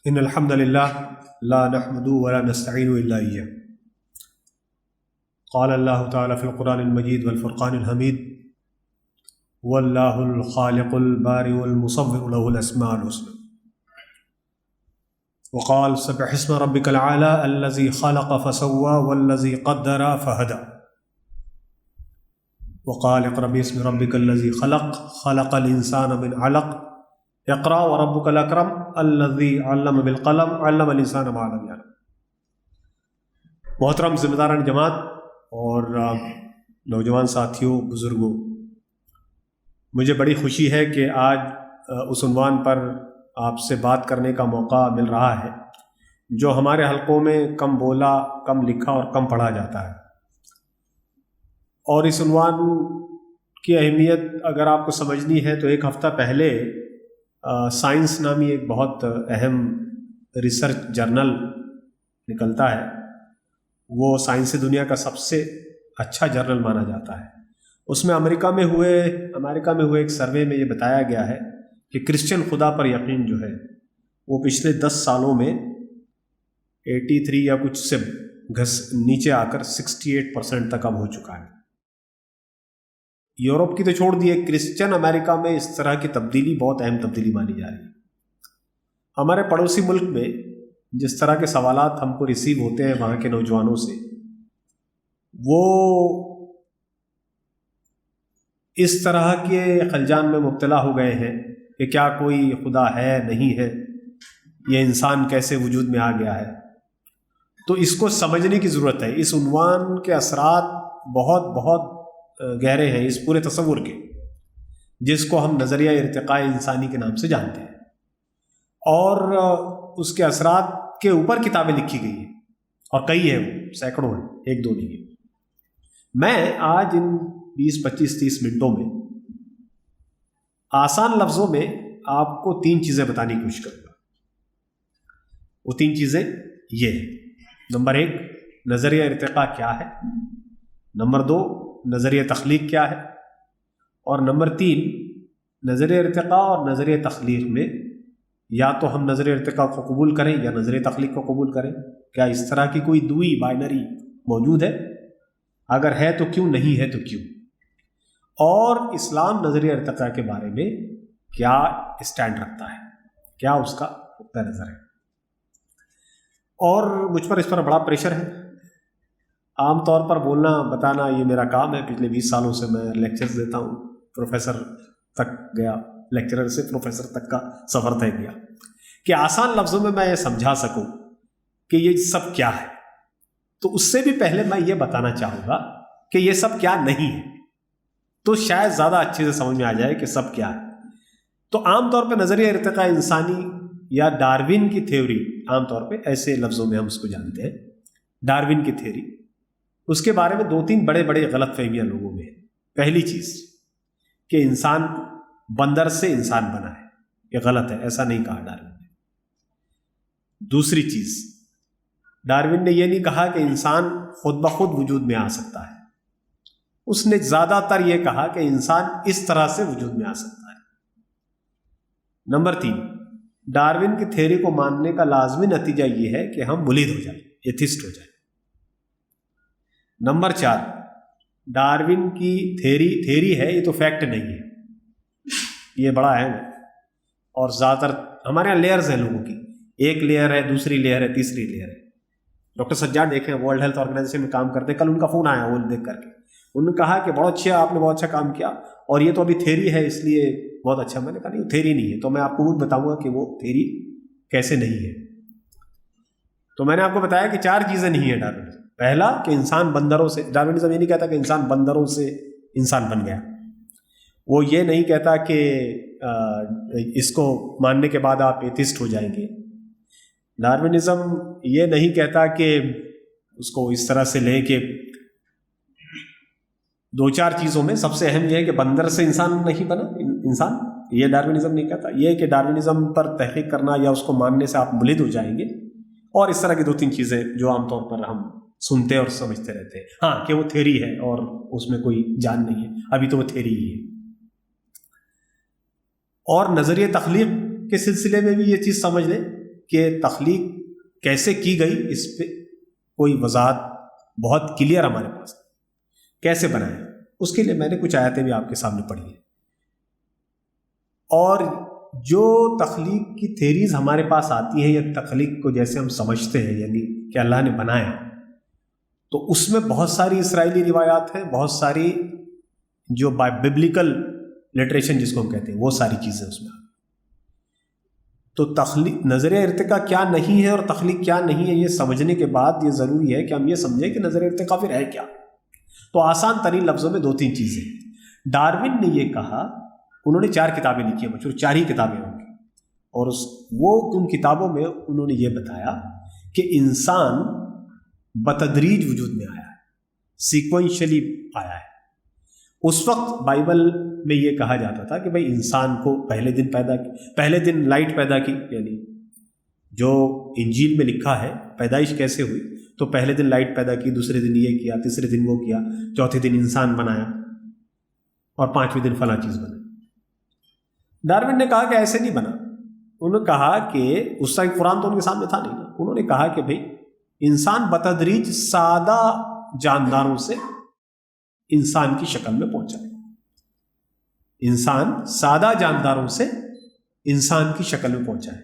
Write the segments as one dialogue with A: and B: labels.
A: ان الحمد للہ لا نحمده ولا نستعین الا اياه. قال اللہ تعالی فی القرآن المجید والفرقان الحمید واللہ الخالق البارئ المصور له الاسماء الحسنى. وقال سبح اسم ربک العالی الذی خلق فسوى والذی قدر فہدى. وقال اقرأ باسم ربک الذی خلق الانسان من علق اقرأ وربک الاکرم الذی علم بالقلم علم الانسان ما لم یعلم. محترم ذمہ داران جماعت اور نوجوان ساتھیوں، بزرگوں، مجھے بڑی خوشی ہے کہ آج اس عنوان پر آپ سے بات کرنے کا موقع مل رہا ہے جو ہمارے حلقوں میں کم بولا، کم لکھا اور کم پڑھا جاتا ہے. اور اس عنوان کی اہمیت اگر آپ کو سمجھنی ہے تو ایک ہفتہ پہلے سائنس نامی ایک بہت اہم ریسرچ جرنل نکلتا ہے. وہ سائنسی دنیا کا سب سے اچھا جرنل مانا جاتا ہے. اس میں امریکہ میں ہوئے ایک سروے میں یہ بتایا گیا ہے کہ کرسچن خدا پر یقین جو ہے وہ پچھلے 10 سالوں میں 83 یا کچھ سے نیچے آ کر 68% تک اب ہو چکا ہے. یورپ کی تو چھوڑ دیے، کرسچن امریکہ میں اس طرح کی تبدیلی بہت اہم تبدیلی مانی جا رہی ہے. ہمارے پڑوسی ملک میں جس طرح کے سوالات ہم کو ریسیو ہوتے ہیں وہاں کے نوجوانوں سے، وہ اس طرح کے خلجان میں مبتلا ہو گئے ہیں کہ کیا کوئی خدا ہے، نہیں ہے، یہ انسان کیسے وجود میں آ گیا ہے. تو اس کو سمجھنے کی ضرورت ہے. اس عنوان کے اثرات بہت بہت گہرے ہیں اس پورے تصور کے، جس کو ہم نظریہ ارتقاء انسانی کے نام سے جانتے ہیں. اور اس کے اثرات کے اوپر کتابیں لکھی گئی ہیں اور کئی ہیں، وہ سینکڑوں ہیں، ایک دو نہیں ہے. میں آج ان 20 25 30 منٹوں میں آسان لفظوں میں آپ کو 3 چیزیں بتانے کی کوشش کروں گا. وہ 3 چیزیں یہ ہیں. نمبر 1، نظریہ ارتقاء کیا ہے. نمبر 2، نظریہ تخلیق کیا ہے. اور نمبر 3، نظریہ ارتقاء اور نظریہ تخلیق میں یا تو ہم نظریہ ارتقاء کو قبول کریں یا نظریہ تخلیق کو قبول کریں. کیا اس طرح کی کوئی دوئی بائنری موجود ہے؟ اگر ہے تو کیوں، نہیں ہے تو کیوں؟ اور اسلام نظریہ ارتقاء کے بارے میں کیا اسٹینڈ رکھتا ہے، کیا اس کا نقطہ نظر ہے. اور مجھ پر اس پر بڑا پریشر ہے. عام طور پر بولنا بتانا یہ میرا کام ہے. پچھلے 20 سالوں سے میں لیکچرز دیتا ہوں. پروفیسر تک گیا، لیکچرر سے پروفیسر تک کا سفر طے کیا کہ آسان لفظوں میں یہ سمجھا سکوں کہ یہ سب کیا ہے. تو اس سے بھی پہلے میں یہ بتانا چاہوں گا کہ یہ سب کیا نہیں ہے، تو شاید زیادہ اچھے سے سمجھ میں آ جائے کہ سب کیا ہے. تو عام طور پہ نظریہ ارتقاء انسانی یا ڈاروین کی تھیوری، عام طور پہ ایسے لفظوں میں ہم اس کو جانتے ہیں، ڈاروین کی تھیوری، اس کے بارے میں 2-3 بڑے بڑے غلط فہمیاں لوگوں میں ہیں. پہلی چیز کہ انسان بندر سے انسان بنا ہے، یہ غلط ہے، ایسا نہیں کہا ڈاروین نے. دوسری چیز، ڈاروین نے یہ نہیں کہا کہ انسان خود بخود وجود میں آ سکتا ہے. اس نے زیادہ تر یہ کہا کہ انسان اس طرح سے وجود میں آ سکتا ہے. نمبر 3، ڈاروین کی تھیوری کو ماننے کا لازمی نتیجہ یہ ہے کہ ہم مولد ہو جائیں، ایتھسٹ ہو جائیں. نمبر 4، ڈاروین کی تھیوری ہے، یہ تو فیکٹ نہیں ہے. یہ بڑا اہم ہے. اور زیادہ تر ہمارے یہاں لیئرز ہیں لوگوں کی، ایک لیئر ہے، دوسری لیئر ہے، تیسری لیئر ہے. ڈاکٹر سجاد دیکھیں، ورلڈ ہیلتھ آرگنائزیشن میں کام کرتے ہیں. کل ان کا فون آیا وہ دیکھ کر کے، انہوں نے کہا کہ بہت اچھا، آپ نے بہت اچھا کام کیا، اور یہ تو ابھی تھیوری ہے اس لیے بہت اچھا. میں نے کہا نہیں، تھیوری نہیں ہے. تو میں آپ کو وہ بتاؤں گا کہ وہ تھیوری کیسے نہیں ہے. تو میں نے آپ کو بتایا کہ 4 چیزیں نہیں ہیں ڈاروین. پہلا کہ انسان بندروں سے، ڈاروینزم یہ نہیں کہتا کہ انسان بندروں سے انسان بن گیا. وہ یہ نہیں کہتا کہ اس کو ماننے کے بعد آپ ایتھسٹ ہو جائیں گے. ڈاروینزم یہ نہیں کہتا کہ اس کو اس طرح سے لیں کہ 2-4 چیزوں میں سب سے اہم یہ ہے کہ بندر سے انسان نہیں بنا انسان. یہ ڈاروینزم نہیں کہتا. یہ کہ ڈاروینزم پر تحقیق کرنا یا اس کو ماننے سے آپ مولد ہو جائیں گے. اور اس طرح کی 2-3 چیزیں جو عام طور پر ہم سنتے اور سمجھتے رہتے ہیں. ہاں کہ وہ تھیوری ہے اور اس میں کوئی جان نہیں ہے، ابھی تو وہ تھیوری ہی ہے. اور نظریہ تخلیق کے سلسلے میں بھی یہ چیز سمجھ لیں کہ تخلیق کیسے کی گئی اس پہ کوئی وضاحت بہت کلیئر ہمارے پاس کیسے بنایا. اس کے لیے میں نے کچھ آیتیں بھی آپ کے سامنے پڑھی ہیں. اور جو تخلیق کی تھیریز ہمارے پاس آتی ہیں یا تخلیق کو جیسے ہم سمجھتے ہیں یعنی کہ اللہ نے بنایا، تو اس میں بہت ساری اسرائیلی روایات ہیں، بہت ساری جو ببلیکل لٹریشن جس کو ہم کہتے ہیں وہ ساری چیزیں اس میں. تو تخلیق نظریہ ارتقاء کیا نہیں ہے اور تخلیق کیا نہیں ہے یہ سمجھنے کے بعد یہ ضروری ہے کہ ہم یہ سمجھیں کہ نظریہ ارتقاء پھر ہے کیا. تو آسان ترین لفظوں میں 2-3 چیزیں. ڈارون نے یہ کہا، انہوں نے 4 کتابیں لکھی ہیں، مشہور 4 ہی کتابیں ہوں گی، اور ان کتابوں میں انہوں نے یہ بتایا کہ انسان بتدریج وجود میں آیا ہے، سیکوینشلی آیا ہے. اس وقت بائبل میں یہ کہا جاتا تھا کہ بھائی انسان کو پہلے دن لائٹ پیدا کی، یعنی جو انجیل میں لکھا ہے پیدائش کیسے ہوئی، تو پہلے دن لائٹ پیدا کی، دوسرے دن یہ کیا، تیسرے دن وہ کیا، چوتھے دن انسان بنایا، اور 5ویں دن فلاں چیز بنا. ڈارون نے کہا کہ ایسے نہیں بنا. انہوں نے کہا کہ اس طرح قرآن تو ان کے سامنے تھا نہیں نا. انہوں نے کہا کہ بھائی انسان بتدریج سادہ جانداروں سے انسان کی شکل میں پہنچا ہے. انسان سادہ جانداروں سے انسان کی شکل میں پہنچا ہے.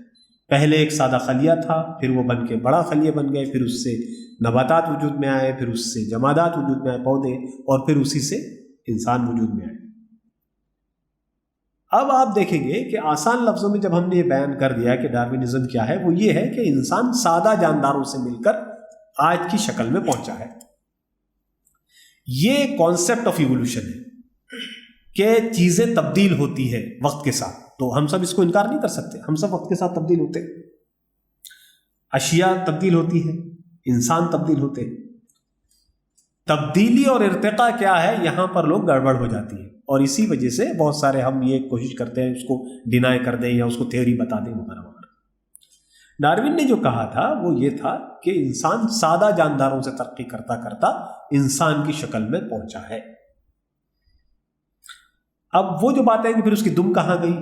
A: پہلے ایک سادہ خلیہ تھا، پھر وہ بن کے بڑا خلیہ بن گئے، پھر اس سے نباتات وجود میں آئے، پھر اس سے جمادات وجود میں آئے، پودے، اور پھر اسی سے انسان وجود میں آئے. اب آپ دیکھیں گے کہ آسان لفظوں میں جب ہم نے یہ بیان کر دیا کہ ڈارونزم کیا ہے، وہ یہ ہے کہ انسان سادہ جانداروں سے مل کر آج کی شکل میں پہنچا ہے. یہ کانسیپٹ آف ایوولوشن ہے کہ چیزیں تبدیل ہوتی ہے وقت کے ساتھ. تو ہم سب اس کو انکار نہیں کر سکتے، ہم سب وقت کے ساتھ تبدیل ہوتے ہیں، اشیاء تبدیل ہوتی ہے، انسان تبدیل ہوتے ہیں. تبدیلی اور ارتقاء کیا ہے، یہاں پر لوگ گڑبڑ ہو جاتی ہے، اور اسی وجہ سے بہت سارے ہم یہ کوشش کرتے ہیں اس کو ڈینائی کر دیں یا اس کو تھیوری بتا دیں وغیرہ وغیرہ. ڈارون نے جو کہا تھا وہ یہ تھا کہ انسان سادہ جانداروں سے ترقی کرتا کرتا انسان کی شکل میں پہنچا ہے. اب وہ جو بات ہے کہ پھر اس کی دم کہاں گئی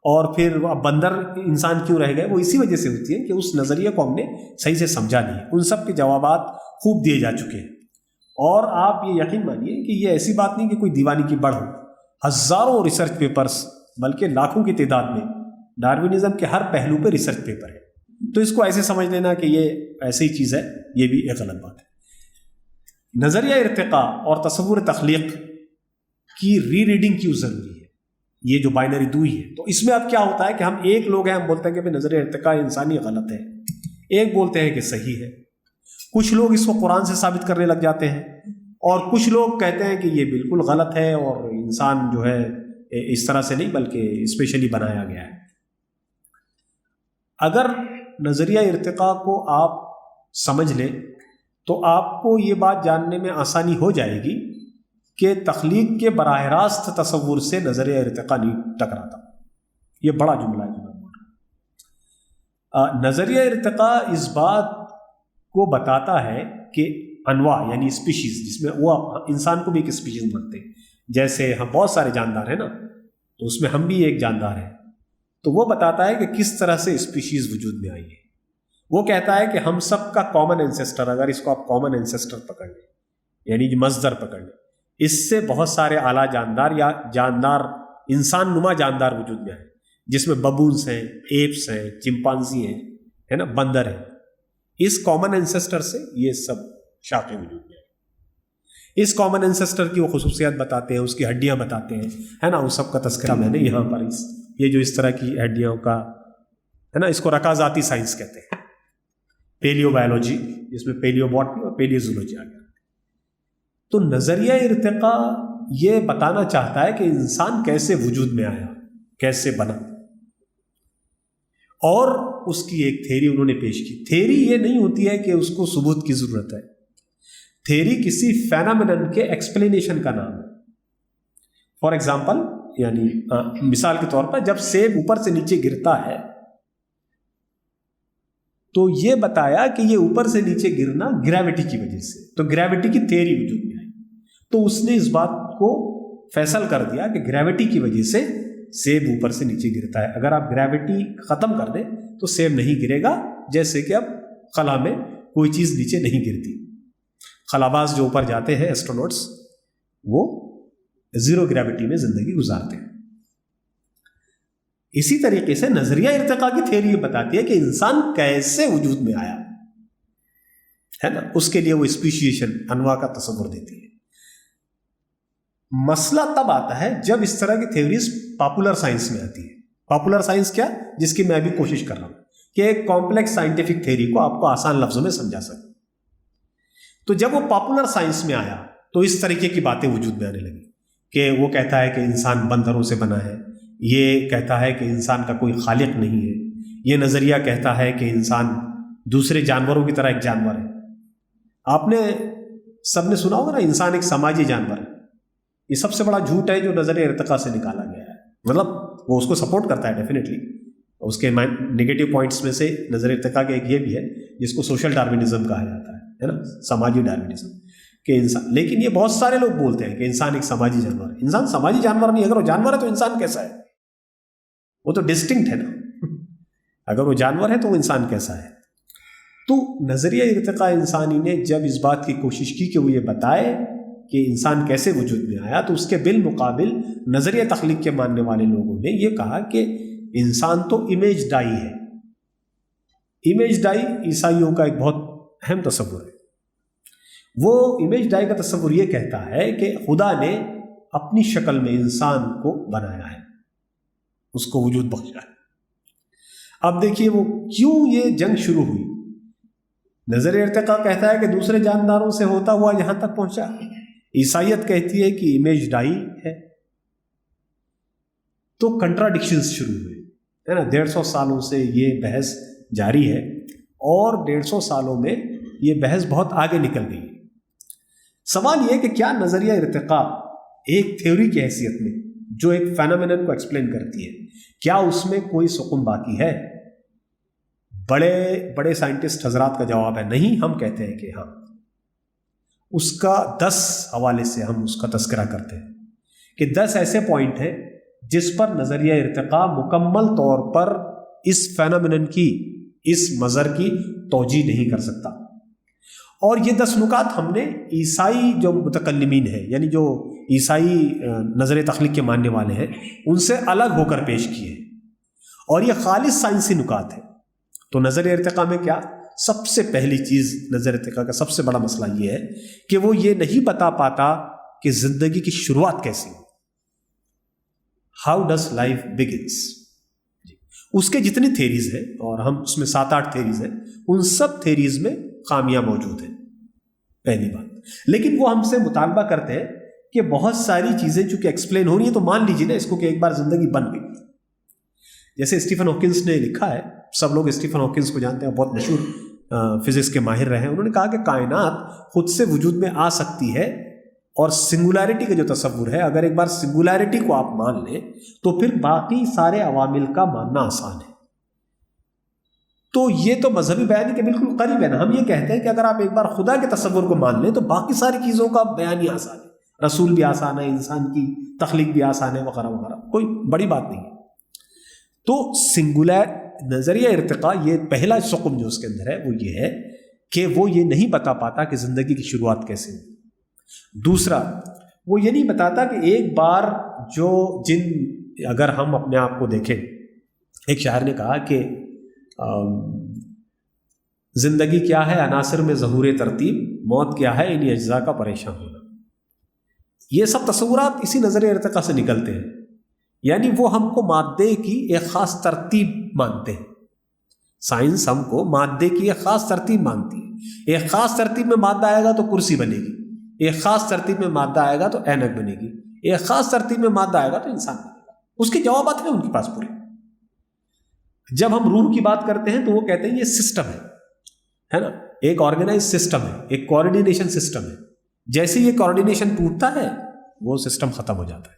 A: اور پھر اب بندر انسان کیوں رہ گئے، وہ اسی وجہ سے ہوتی ہے کہ اس نظریے کو ہم نے صحیح سے سمجھا نہیں ہے. ان سب کے جوابات خوب دیے جا چکے ہیں، اور آپ یہ یقین مانیے کہ یہ ایسی بات نہیں کہ کوئی دیوانی کی بڑھ ہو. ہزاروں ریسرچ پیپرز، بلکہ لاکھوں کی تعداد میں ڈارونزم کے ہر پہلو پہ ریسرچ پیپر ہے. تو اس کو ایسے سمجھ لینا کہ یہ ایسی ہی چیز ہے، یہ بھی ایک غلط بات ہے. نظریہ ارتقاء اور تصور تخلیق کی ری ریڈنگ کیوں ضروری ہے، یہ جو بائنری دوئی ہے. تو اس میں اب کیا ہوتا ہے کہ ہم ایک لوگ ہیں، ہم بولتے ہیں کہ نظریہ ارتقاء انسانی غلط ہے، ایک بولتے ہیں کہ صحیح ہے. کچھ لوگ اس کو قرآن سے ثابت کرنے لگ جاتے ہیں، اور کچھ لوگ کہتے ہیں کہ یہ بالکل غلط ہے اور انسان جو ہے اس طرح سے نہیں بلکہ اسپیشلی بنایا گیا ہے. اگر نظریہ ارتقاء کو آپ سمجھ لیں تو آپ کو یہ بات جاننے میں آسانی ہو جائے گی کہ تخلیق کے براہ راست تصور سے نظریہ ارتقاء نہیں ٹکراتا. یہ بڑا جملہ ہے جو میں بول رہا ہوں. نظریہ ارتقاء اس بات کو بتاتا ہے کہ انواع یعنی اسپیشیز، جس میں وہ انسان کو بھی ایک اسپیشیز مانتے ہیں، جیسے ہم بہت سارے جاندار ہیں نا، تو اس میں ہم بھی ایک جاندار ہیں. تو وہ بتاتا ہے کہ کس طرح سے اسپیشیز وجود میں آئی ہے. وہ کہتا ہے کہ ہم سب کا کامن اینسیسٹر، اگر اس کو آپ کامن اینسیسٹر پکڑ لیں یعنی مصدر پکڑ لیں، اس سے بہت سارے اعلیٰ جاندار یا جاندار انسان نما جاندار وجود میں آئے، جس میں ببونس ہیں، ایپس ہیں، چمپانزی ہیں، ہے نا، بندر ہیں. اس کامن اینسیسٹر سے یہ سب شاخیں وجود میں آئے. اس کامن اینسیسٹر کی وہ خصوصیات بتاتے ہیں، اس کی ہڈیاں بتاتے ہیں، ہے نا. اس سب کا تذکرہ میں نے یہاں پر یہ جو اس طرح کی ہڈیوں کا ہے نا، اس کو رکازاتی سائنس کہتے ہیں. پیلیو بایولوجی، جس میں پیلیو باٹنی اور پیلیو زولوجی آ گیا. تو نظریہ ارتقاء یہ بتانا چاہتا ہے کہ انسان کیسے وجود میں آیا، کیسے بنا، اور اس کی ایک تھیری انہوں نے پیش کی. تھیری یہ نہیں ہوتی ہے کہ اس کو ثبوت کی ضرورت ہے. تھیری کسی فینامینن کے ایکسپلینیشن کا نام ہے. فار ایگزامپل، یعنی مثال کے طور پر جب سیب اوپر سے نیچے گرتا ہے تو یہ بتایا کہ یہ اوپر سے نیچے گرنا گریوٹی کی وجہ سے، تو گریوٹی کی تھیری وجود میں آئی. تو اس نے اس بات کو فیصل کر دیا کہ گریوٹی کی وجہ سے سیب اوپر سے نیچے گرتا ہے. اگر آپ گریوٹی ختم کر دیں تو سیب نہیں گرے گا، جیسے کہ اب خلا میں کوئی چیز نیچے نہیں گرتی. خلاباز جو اوپر جاتے ہیں ایسٹرونوٹس، وہ زیرو گریوٹی میں زندگی گزارتے ہیں. اسی طریقے سے نظریہ ارتقاء کی تھیوری یہ بتاتی ہے کہ انسان کیسے وجود میں آیا ہے نا. اس کے لیے وہ اسپیشیشن، انواع کا تصور دیتی ہے. مسئلہ تب آتا ہے جب اس طرح کی تھیوریز پاپولر سائنس میں آتی ہے. پاپولر سائنس کیا، جس کی میں بھی کوشش کر رہا ہوں کہ ایک کمپلیکس سائنٹیفک تھیوری کو آپ کو آسان لفظوں میں سمجھا سکیں. تو جب وہ پاپولر سائنس میں آیا تو اس طریقے کی باتیں وجود میں آنے لگی کہ وہ کہتا ہے کہ انسان بندروں سے بنا ہے، یہ کہتا ہے کہ انسان کا کوئی خالق نہیں ہے، یہ نظریہ کہتا ہے کہ انسان دوسرے جانوروں کی طرح ایک جانور ہے. آپ نے سب نے سنا ہوگا نا، انسان ایک سماجی جانور ہے. یہ سب سے بڑا جھوٹ ہے جو نظریہ ارتقاء سے نکالا گیا ہے. مطلب وہ اس کو سپورٹ کرتا ہے ڈیفینیٹلی. اس کے نگیٹو پوائنٹس میں سے نظریہ ارتقاء کا ایک یہ بھی ہے جس کو سوشل ڈارونزم کہا جاتا ہے نا، سماجی ڈارونزم کہ انسان. لیکن یہ بہت سارے لوگ بولتے ہیں کہ انسان ایک سماجی جانور ہے. انسان سماجی جانور نہیں. اگر وہ جانور ہے تو انسان کیسا ہے؟ وہ تو ڈسٹنکٹ ہے نا. اگر وہ جانور ہے تو وہ انسان کیسا ہے؟ تو نظریہ ارتقاء انسانی نے جب اس بات کی کوشش کی کہ وہ یہ بتائے کہ انسان کیسے وجود میں آیا، تو اس کے بالمقابل نظریہ تخلیق کے ماننے والے لوگوں نے یہ کہا کہ انسان تو امیج ڈائی ہے. امیج ڈائی عیسائیوں کا ایک بہت اہم تصور ہے. وہ امیج ڈائی کا تصور یہ کہتا ہے کہ خدا نے اپنی شکل میں انسان کو بنایا ہے، اس کو وجود بخشا ہے. اب دیکھیے وہ کیوں یہ جنگ شروع ہوئی. نظریہ ارتقاء کہتا ہے کہ دوسرے جانداروں سے ہوتا ہوا یہاں تک پہنچا. عیسائیت کہتی ہے کہ امیج ڈائی ہے. تو کنٹراڈکشنز شروع ہوئے ہے نا. 150 سالوں سے یہ بحث جاری ہے اور 150 سالوں میں یہ بحث بہت آگے نکل گئی. سوال یہ کہ کیا نظریہ ارتقاء ایک تھیوری کی حیثیت میں جو ایک فینومینن کو ایکسپلین کرتی ہے، کیا اس میں کوئی سکون باقی ہے؟ بڑے بڑے سائنٹسٹ حضرات کا جواب ہے نہیں. ہم کہتے ہیں کہ ہاں. اس کا 10 حوالے سے ہم اس کا تذکرہ کرتے ہیں کہ 10 ایسے پوائنٹ ہیں جس پر نظریہ ارتقاء مکمل طور پر اس فینومینن کی، اس مظہر کی توجیہ نہیں کر سکتا. اور یہ 10 نکات ہم نے عیسائی جو متکلمین ہیں، یعنی جو عیسائی نظریہ تخلیق کے ماننے والے ہیں، ان سے الگ ہو کر پیش کیے اور یہ خالص سائنسی نکات ہیں. تو نظریہ ارتقاء میں کیا؟ سب سے پہلی چیز نظریہ ارتقاء کا سب سے بڑا مسئلہ یہ ہے کہ وہ یہ نہیں بتا پاتا کہ زندگی کی شروعات کیسی ہو. How does life begins. اس کے جتنی تھیریز ہیں، اور ہم اس میں 7-8 تھیریز ہیں، ان سب تھیریز میں خامیاں موجود ہیں. پہلی بات. لیکن وہ ہم سے مطالبہ کرتے ہیں کہ بہت ساری چیزیں چونکہ ایکسپلین ہو رہی ہیں تو مان لیجیے نا اس کو کہ ایک بار زندگی بن گئی. جیسے اسٹیفن ہاکنس نے لکھا ہے، سب لوگ اسٹیفن ہاکنس کو جانتے ہیں، بہت مشہور فزکس کے ماہر رہے ہیں. انہوں نے کہا کہ کائنات خود سے وجود میں آ سکتی ہے، اور سنگولیرٹی کا جو تصور ہے، اگر ایک بار سنگولیرٹی کو آپ مان لیں تو پھر باقی سارے عوامل کا ماننا آسان ہے. تو یہ تو مذہبی بیانی کے بالکل قریب ہے نا. ہم یہ کہتے ہیں کہ اگر آپ ایک بار خدا کے تصور کو مان لیں تو باقی ساری چیزوں کا بیان ہی آسان ہے. رسول بھی آسان ہے، انسان کی تخلیق بھی آسان ہے، وغیرہ وغیرہ، کوئی بڑی بات نہیں ہے. تو سنگولر نظریہ ارتقاء یہ پہلا سقم جو اس کے اندر ہے وہ یہ ہے کہ وہ یہ نہیں بتا پاتا کہ زندگی کی شروعات کیسے ہوئی. دوسرا، وہ یہ نہیں بتاتا کہ ایک بار جو اگر ہم اپنے آپ کو دیکھیں، ایک شاعر نے کہا کہ زندگی کیا ہے عناصر میں ظہور ترتیب، موت کیا ہے انہی اجزاء کا پریشان ہونا. یہ سب تصورات اسی نظریہ ارتقاء سے نکلتے ہیں. یعنی وہ ہم کو مادے کی ایک خاص ترتیب مانتے ہیں. سائنس ہم کو مادے کی ایک خاص ترتیب مانتی ہے. ایک خاص ترتیب میں مادہ آئے گا تو کرسی بنے گی، ایک خاص ترتیب میں مادہ آئے گا تو اینک بنے گی، ایک خاص ترتیب میں مادہ آئے گا تو انسان بنے گا. اس کے جوابات ہیں ان کے پاس پورے. جب ہم روح کی بات کرتے ہیں تو وہ کہتے ہیں یہ سسٹم ہے نا، ایک آرگنائز سسٹم ہے، ایک کوآرڈینیشن سسٹم ہے. جیسے یہ کوآرڈینیشن ٹوٹتا ہے وہ سسٹم ختم ہو جاتا ہے.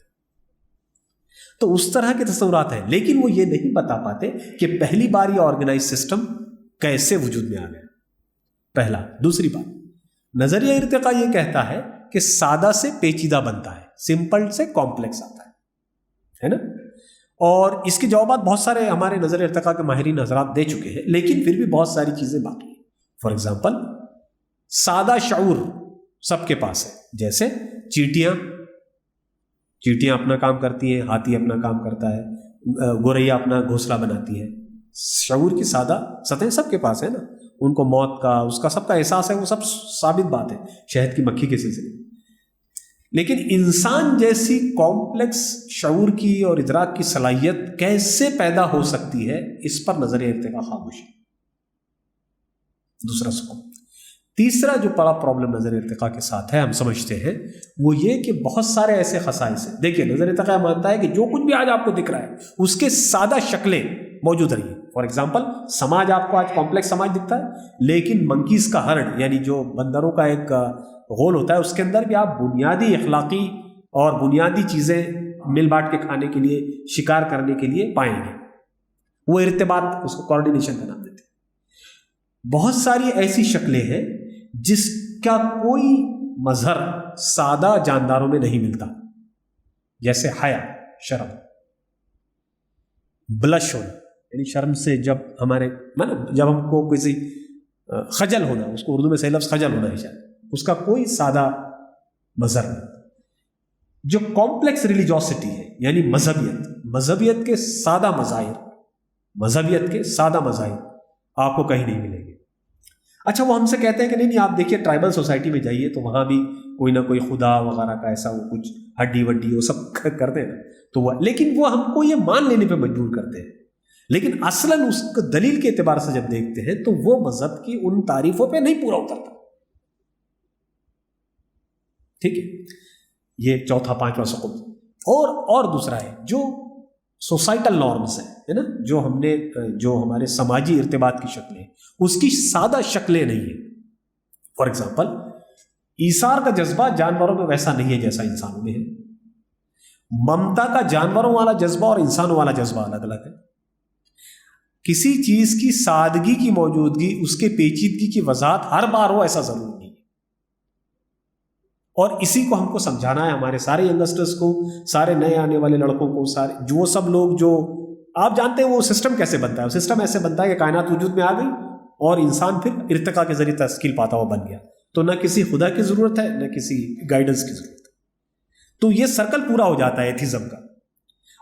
A: تو اس طرح کے تصورات ہیں، لیکن وہ یہ نہیں بتا پاتے کہ پہلی بار یہ آرگنائز سسٹم کیسے وجود میں آ گیا. پہلا. دوسری بات، نظریہ ارتقاء یہ کہتا ہے کہ سادہ سے پیچیدہ بنتا ہے، سمپل سے کمپلیکس آتا ہے نا. اور اس کے جوابات بہت سارے ہمارے نظر ارتقاء کے ماہرین حضرات دے چکے ہیں، لیکن پھر بھی بہت ساری چیزیں باقی ہیں. فار ایگزامپل سادہ شعور سب کے پاس ہے، جیسے چیٹیاں اپنا کام کرتی ہیں، ہاتھی اپنا کام کرتا ہے، گوریا اپنا گھونسلہ بناتی ہے. شعور کی سادہ سطح سب کے پاس ہے نا. ان کو موت کا، اس کا سب کا احساس ہے، وہ سب ثابت بات ہے شہد کی مکھی کے سلسلے میں. لیکن انسان جیسی کمپلیکس شعور کی اور ادراک کی صلاحیت کیسے پیدا ہو سکتی ہے، اس پر نظر ارتقاء خاموش ہے. دوسرا سوال. تیسرا جو بڑا پرابلم نظر ارتقاء کے ساتھ ہے، ہم سمجھتے ہیں، وہ یہ کہ بہت سارے ایسے خصائص ہیں. دیکھیے نظر ارتقاء مانتا ہے کہ جو کچھ بھی آج آپ کو دکھ رہا ہے اس کے سادہ شکلیں موجود رہی ہیں. فار ایگزامپل سماج آپ کو آج کمپلیکس سماج دکھتا ہے، لیکن منکیز کا ہرڈ یعنی جو بندروں کا ایک غول ہوتا ہے، اس کے اندر بھی آپ بنیادی اخلاقی اور بنیادی چیزیں مل بانٹ کے کھانے کے لیے، شکار کرنے کے لیے پائیں گے. وہ ارتباط، اس کو کوارڈینیشن کا نام دیتے ہیں. بہت ساری ایسی شکلیں ہیں جس کا کوئی مظہر سادہ جانداروں میں نہیں ملتا، جیسے حیا، شرم، بلش ہونا یعنی شرم سے جب جب ہم کو کسی خجل ہونا، اس کو اردو میں صحیح لفظ خجل ہونا ہے شاید، اس کا کوئی سادہ مظہر نہیں. جو کمپلیکس ریلیجوسٹی ہے یعنی مذہبیت کے سادہ مظاہر آپ کو کہیں نہیں ملیں گے. اچھا وہ ہم سے کہتے ہیں کہ نہیں آپ دیکھیے ٹرائبل سوسائٹی میں جائیے تو وہاں بھی کوئی نہ کوئی خدا وغیرہ کا ایسا وہ کچھ ہڈی وڈی وہ سب کرتے ہیں تو وہ، لیکن وہ ہم کو یہ مان لینے پہ مجبور کرتے ہیں. لیکن اصلاً اس کو دلیل کے اعتبار سے جب دیکھتے ہیں تو وہ مذہب کی ان تعریفوں پہ نہیں پورا اترتا. ٹھیک ہے، یہ چوتھا پانچواں سقوط. اور دوسرا ہے جو سوسائٹل نارمز ہے نا، جو ہمارے سماجی ارتباط کی شکلیں، اس کی سادہ شکلیں نہیں ہیں. فار ایگزامپل ایثار کا جذبہ جانوروں میں ویسا نہیں ہے جیسا انسانوں میں ہے. ممتا کا جانوروں والا جذبہ اور انسانوں والا جذبہ الگ الگ ہے. کسی چیز کی سادگی کی موجودگی، اس کے پیچیدگی کی وضاحت ہر بار ہو ایسا ضروری نہیں ہے. اور اسی کو ہم کو سمجھانا ہے ہمارے سارے ینگسٹرز کو، سارے نئے آنے والے لڑکوں کو، سارے جو سب لوگ جو آپ جانتے ہیں وہ سسٹم کیسے بنتا ہے. وہ سسٹم ایسے بنتا ہے کہ کائنات وجود میں آ گئی اور انسان پھر ارتقاء کے ذریعے تشکیل پاتا ہوا بن گیا. تو نہ کسی خدا کی ضرورت ہے نہ کسی گائیڈنس کی ضرورت ہے. تو یہ سرکل پورا ہو جاتا ہے ایتھیزم کا.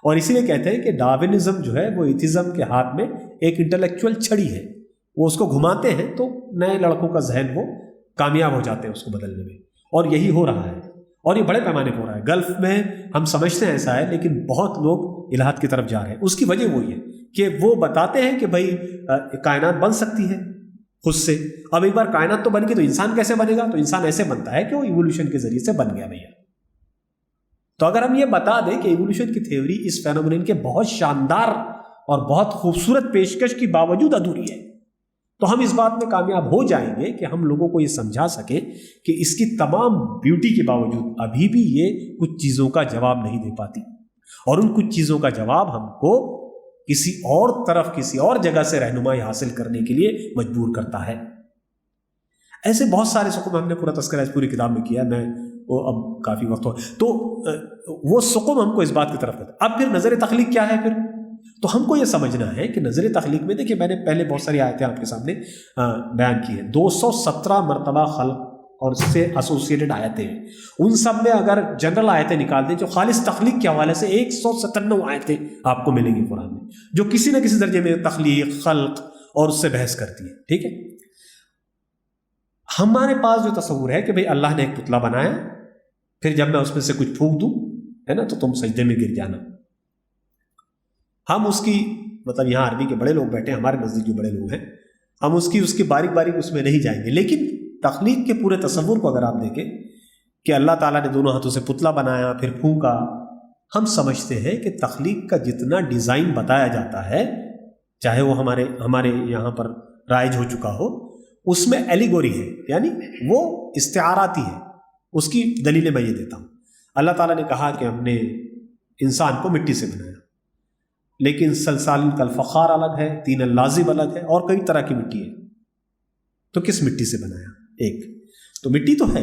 A: اور اسی لیے کہتے ہیں کہ ڈاروینزم جو ہے وہ ایتھیزم کے ہاتھ میں ایک انٹلیکچوئل چھڑی ہے. وہ اس کو گھماتے ہیں تو نئے لڑکوں کا ذہن وہ کامیاب ہو جاتے ہیں اس کو بدلنے میں. اور یہی ہو رہا ہے اور یہ بڑے پیمانے پہ ہو رہا ہے. گلف میں ہم سمجھتے ہیں ایسا ہے، لیکن بہت لوگ الہاد کی طرف جا رہے ہیں. اس کی وجہ وہی ہے کہ وہ بتاتے ہیں کہ بھائی کائنات بن سکتی ہے خود سے. اب ایک بار کائنات تو بن گئی تو انسان کیسے بنے گا؟ تو انسان ایسے بنتا ہے کہ وہ ایوولوشن کے ذریعے سے بن گیا بھیا. تو اگر ہم یہ بتا دیں کہ ایوولوشن کی تھیوری اس فینومینن کے بہت شاندار اور بہت خوبصورت پیشکش کی باوجود ادھوری ہے، تو ہم اس بات میں کامیاب ہو جائیں گے کہ ہم لوگوں کو یہ سمجھا سکیں کہ اس کی تمام بیوٹی کے باوجود ابھی بھی یہ کچھ چیزوں کا جواب نہیں دے پاتی، اور ان کچھ چیزوں کا جواب ہم کو کسی اور طرف، کسی اور جگہ سے رہنمائی حاصل کرنے کے لیے مجبور کرتا ہے. ایسے بہت سارے سقوم ہم نے پورا تذکرہ اس پوری کتاب میں کیا، میں وہ اب کافی وقت ہو تو وہ سقوم ہم کو اس بات کی طرف کرتا. اب پھر نظر تخلیق کیا ہے؟ پھر تو ہم کو یہ سمجھنا ہے کہ نظر تخلیق میں دیکھیے میں نے پہلے بہت ساری آیتیں آپ کے سامنے بیان کی ہیں. 217 مرتبہ خلق اور اس سے ایسوسیٹڈ آیتیں ہیں. ان سب میں اگر جنرل آیتیں نکال دیں جو خالص تخلیق کے حوالے سے 197 آیتیں آپ کو ملیں گی قرآن میں، جو کسی نہ کسی درجے میں تخلیق، خلق اور اس سے بحث کرتی ہے. ٹھیک ہے، ہمارے پاس جو تصور ہے کہ بھئی اللہ نے ایک پتلا بنایا، پھر جب میں اس میں سے کچھ پھونک دوں ہے نا تو تم سجدے میں گر جانا. ہم اس کی یہاں عربی کے بڑے لوگ بیٹھے ہیں، ہمارے نزدیک جو بڑے لوگ ہیں، ہم اس کی باریک باریک اس میں نہیں جائیں گے. لیکن تخلیق کے پورے تصور کو اگر آپ دیکھیں کہ اللہ تعالیٰ نے دونوں ہاتھوں سے پتلا بنایا پھر پھونکا، ہم سمجھتے ہیں کہ تخلیق کا جتنا ڈیزائن بتایا جاتا ہے، چاہے وہ ہمارے یہاں پر رائج ہو چکا ہو، اس میں ایلیگوری ہے، یعنی وہ استعاراتی ہے. اس کی دلیلیں میں یہ دیتا ہوں. اللہ تعالیٰ نے کہا کہ ہم نے انسان کو مٹی سے بنایا، لیکن سلسال کالفخار الگ ہے، طین اللازب الگ ہے، اور کئی طرح کی مٹی ہے. تو کس مٹی سے بنایا؟ ایک تو مٹی تو ہے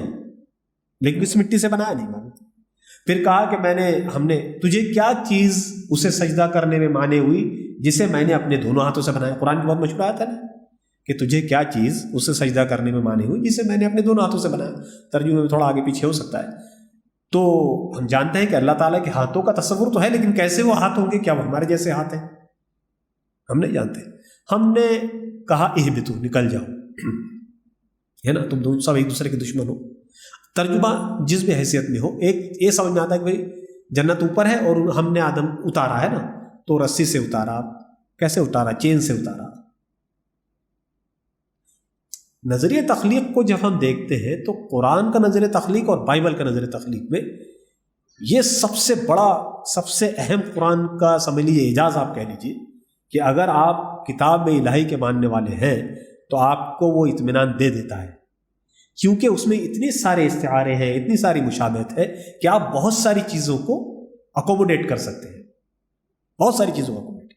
A: لیکن کس مٹی سے بنایا نہیں معلوم. پھر کہا کہ ہم نے تجھے کیا چیز اسے سجدہ کرنے میں مانے ہوئی جسے میں نے اپنے دونوں ہاتھوں سے بنایا. قرآن کی بہت مشہور آیت ہے نا کہ تجھے کیا چیز اسے سجدہ کرنے میں مانے ہوئی جسے میں نے اپنے دونوں ہاتھوں سے بنایا. ترجمے میں تھوڑا آگے پیچھے ہو سکتا ہے. تو ہم جانتے ہیں کہ اللہ تعالیٰ کے ہاتھوں کا تصور تو ہے، لیکن کیسے وہ ہاتھ ہوں گے؟ کیا وہ ہمارے جیسے ہاتھ ہیں؟ ہم نہیں جانتے. ہم نے کہا اہبتو، نکل جاؤ، ہے نا، تم دونوں سب ایک دوسرے کے دشمن ہو. ترجمہ جس بھی حیثیت میں ہو، ایک یہ سمجھ میں آتا ہے کہ بھائی جنت اوپر ہے اور ہم نے آدم اتارا ہے نا، تو رسی سے اتارا. کیسے اتارا؟ چین سے اتارا. نظریہ تخلیق کو جب ہم دیکھتے ہیں تو قرآن کا نظریہ تخلیق اور بائبل کا نظریہ تخلیق میں یہ سب سے بڑا، سب سے اہم قرآن کا سمجھ لیجیے اعجاز آپ کہہ لیجیے کہ اگر آپ کتاب میں الہی کے ماننے والے ہیں تو آپ کو وہ اطمینان دے دیتا ہے، کیونکہ اس میں اتنے سارے استعارے ہیں، اتنی ساری مشابہت ہے کہ آپ بہت ساری چیزوں کو اکوموڈیٹ کر سکتے ہیں. بہت ساری چیزوں کو اکوموڈیٹ.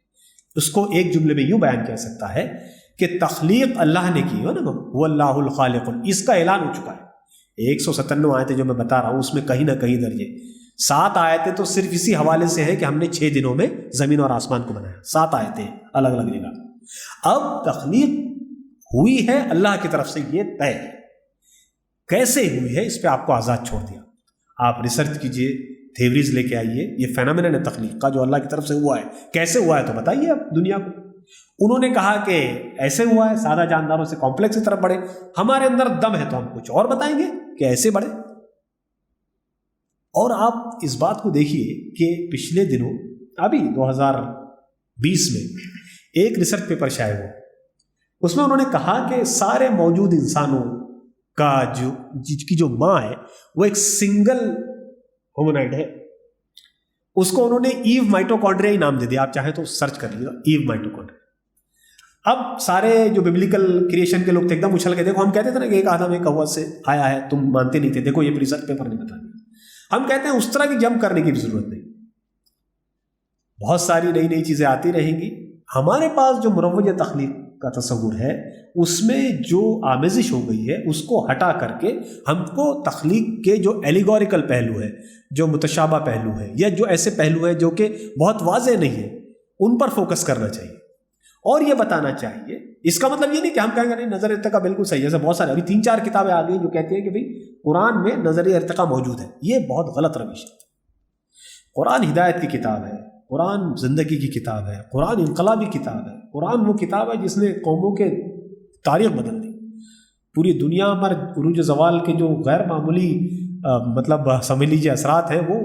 A: اس کو ایک جملے میں یوں بیان کیا سکتا ہے کہ تخلیق اللہ نے کی ہو نا، وہ اللہ الخالق، اس کا اعلان ہو چکا ہے. 197 آیتیں جو میں بتا رہا ہوں اس میں کہیں نہ کہیں درج ہے. 7 آیتیں تو صرف اسی حوالے سے ہیں کہ ہم نے 6 دنوں میں زمین اور آسمان کو بنایا. 7 آیتیں الگ الگ جگہ. اب تخلیق ہوئی ہے اللہ کی طرف سے، یہ طے ہے. کیسے ہوئی ہے اس پہ آپ کو آزاد چھوڑ دیا. آپ ریسرچ کیجئے، تھیوریز لے کے آئیے. یہ فینامینن ہے تخلیق کا جو اللہ کی طرف سے ہوا ہے. کیسے ہوا ہے تو بتائیے اب دنیا کو. انہوں نے کہا کہ ایسے ہوا ہے، سادہ جانداروں سے کمپلیکس کی طرف بڑھے. ہمارے اندر دم ہے تو ہم کچھ اور بتائیں گے کہ ایسے بڑھے. اور آپ اس بات کو دیکھیے کہ پچھلے دنوں ابھی 2020 میں ایک ریسرچ پیپر شائع ہوا. اس میں انہوں نے کہا کہ سارے موجود انسانوں کا جو ماں ہے وہ ایک سنگل ہومونائڈ ہے. اس کو انہوں نے ایو مائٹوکونڈریا ہی نام دے دیا. آپ چاہیں تو سرچ کر لیجیے گا، ایو مائٹوکونڈریا. اب سارے جو بیبلیکل کریشن کے لوگ تھے ایک دم اچھل کے، دیکھو ہم کہتے تھے نا کہ ایک آدم ایک ہوا سے آیا ہے، تم مانتے نہیں تھے، دیکھو یہ ریسرچ پیپر نے بتا دیا. ہم کہتے ہیں اس طرح کی جمپ کرنے کی بھی ضرورت نہیں. بہت ساری نئی نئی چیزیں آتی رہیں گی. ہمارے پاس جو مروج تخلیق کا تصور ہے اس میں جو آمیزش ہو گئی ہے اس کو ہٹا کر کے ہم کو تخلیق کے جو ایلیگوریکل پہلو ہے، جو متشابہ پہلو ہے، یا جو ایسے پہلو ہیں جو کہ بہت واضح نہیں ہیں، ان پر فوکس کرنا چاہیے اور یہ بتانا چاہیے. اس کا مطلب یہ نہیں کہ ہم کہیں گے نہیں نظر ارتقاء بالکل صحیح ہے. جیسے بہت سارے ابھی 3-4 کتابیں آ گئی جو کہتی ہیں کہ بھئی قرآن میں نظریہ ارتقاء موجود ہے. یہ بہت غلط روش ہے. قرآن ہدایت کی کتاب ہے، قرآن زندگی کی کتاب ہے، قرآن انقلابی کتاب ہے. قرآن وہ کتاب ہے جس نے قوموں کے تاریخ بدل دی. پوری دنیا پر عروج زوال کے جو غیر معمولی مطلب سمجھ لیجیے اثرات ہیں، وہ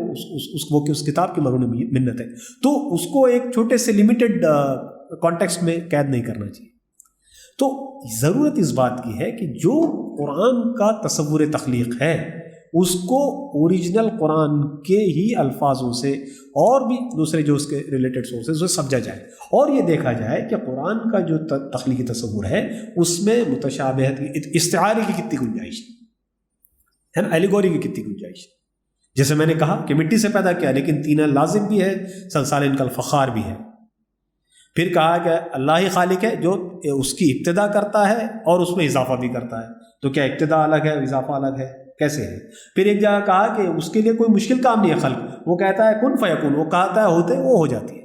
A: اس کتاب کی مرہون منت ہے. تو اس کو ایک چھوٹے سے لمیٹڈ کانٹیکسٹ میں قید نہیں کرنا چاہیے. تو ضرورت اس بات کی ہے کہ جو قرآن کا تصور تخلیق ہے اس کو اوریجنل قرآن کے ہی الفاظوں سے اور بھی دوسرے جو اس کے ریلیٹڈ سورسز سے سمجھا جائے، اور یہ دیکھا جائے کہ قرآن کا جو تخلیقی تصور ہے اس میں متشابہت کی، استعارے کی کتنی گنجائش ہے نا، ایلیگوری کی کتنی گنجائش ہے. جیسے میں نے کہا کہ مٹی سے پیدا کیا لیکن طینہ لازم بھی ہے، سلسال ان کا الفخار بھی ہے. پھر کہا کہ اللہ ہی خالق ہے جو اس کی ابتدا کرتا ہے اور اس میں اضافہ بھی کرتا ہے. تو کیا ابتدا الگ ہے اضافہ الگ ہے؟ کیسے ہے؟ پھر ایک جگہ کہا کہ اس کے لیے کوئی مشکل کام نہیں ہے خلق، وہ کہتا ہے کن فیکون، وہ کہتا ہے ہوتے وہ ہو جاتی ہے.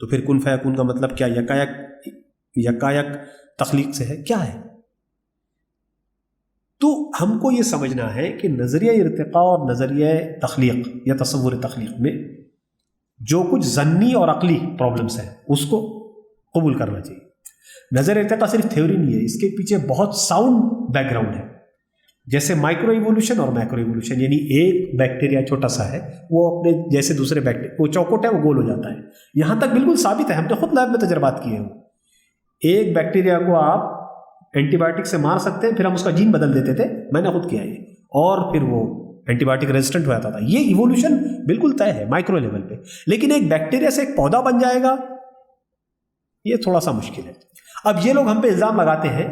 A: تو پھر کن فیکون کا مطلب کیا؟ یکایک تخلیق سے ہے کیا ہے؟ تو ہم کو یہ سمجھنا ہے کہ نظریہ ارتقاء اور نظریہ تخلیق یا تصور تخلیق میں جو کچھ ضنی اور عقلی پرابلمس ہیں اس کو قبول کرنا چاہیے. نظر ارتقاء صرف تھیوری نہیں ہے، اس کے پیچھے بہت ساؤنڈ بیک گراؤنڈ ہے. جیسے مائکرو ایوولوشن اور میکرو ایوولوشن، یعنی ایک بیکٹیریا چھوٹا سا ہے وہ اپنے جیسے دوسرے بیکٹیریا، وہ چوکوٹ ہے وہ گول ہو جاتا ہے. یہاں تک بالکل ثابت ہے، ہم نے خود لیب میں تجربات کیے ہیں. ایک بیکٹیریا کو آپ اینٹی بایوٹک سے مار سکتے ہیں، پھر ہم اس کا جین بدل دیتے تھے، میں نے خود کیا یہ، اور پھر وہ اینٹی بایوٹک ریزسٹنٹ ہو جاتا تھا. یہ ایوولوشن بالکل طے ہے مائکرو لیول پہ. لیکن ایک بیکٹیریا سے ایک پودا بن جائے گا یہ تھوڑا سا مشکل ہے. اب یہ لوگ ہم پہ الزام لگاتے ہیں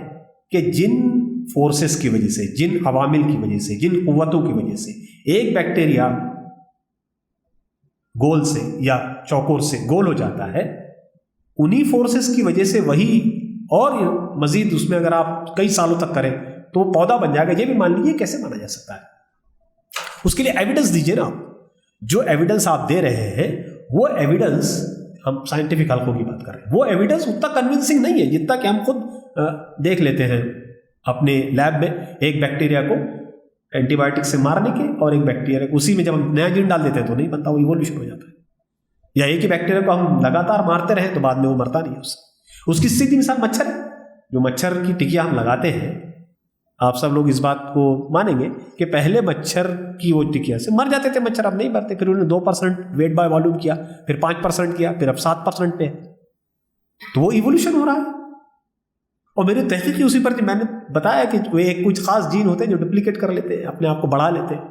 A: کہ جن فورسز کی وجہ سے، جن عوامل کی وجہ سے، جن قوتوں کی وجہ سے ایک بیکٹیریا گول سے یا چوکور سے گول ہو جاتا ہے، انہی فورسز کی وجہ سے وہی، اور مزید اس میں اگر آپ کئی سالوں تک کریں تو پودا بن جائے گا. یہ بھی مان لیجیے کیسے مانا جا سکتا ہے؟ اس کے لیے ایویڈنس دیجیے نا آپ. جو ایویڈنس آپ دے رہے ہیں وہ ایویڈنس، ہم سائنٹیفک حلقوں کی بات کر رہے ہیں، وہ ایویڈنس اتنا کنونسنگ نہیں ہے جتنا کہ ہم خود دیکھ لیتے ہیں اپنے لیب میں ایک بیکٹیریا کو اینٹی بایوٹک سے مارنے کے، اور ایک بیکٹیریا کو اسی میں جب ہم نیا جین ڈال دیتے ہیں تو نہیں بنتا، وہ ایوولوشن ہو جاتا ہے. یا ایک ہی بیکٹیریا کو ہم لگاتار مارتے رہیں تو بعد میں وہ مرتا نہیں ہے. اس کی سیدھی مثال مچھر ہے. جو مچھر کی ٹکیا ہم لگاتے ہیں، آپ سب لوگ اس بات کو مانیں گے کہ پہلے مچھر کی وہ ٹکیا سے مر جاتے تھے مچھر، اب نہیں مرتے. پھر انہوں نے 2% ویٹ بائی والوم کیا، پھر 5% کیا، پھر اب 7% پہ. تو وہ ایوولوشن ہو رہا ہے. اور میری تحقیق اسی پر تھی. میں نے بتایا کہ ایک کچھ خاص جین ہوتے ہیں جو ڈپلیکیٹ کر لیتے ہیں، اپنے آپ کو بڑھا لیتے ہیں.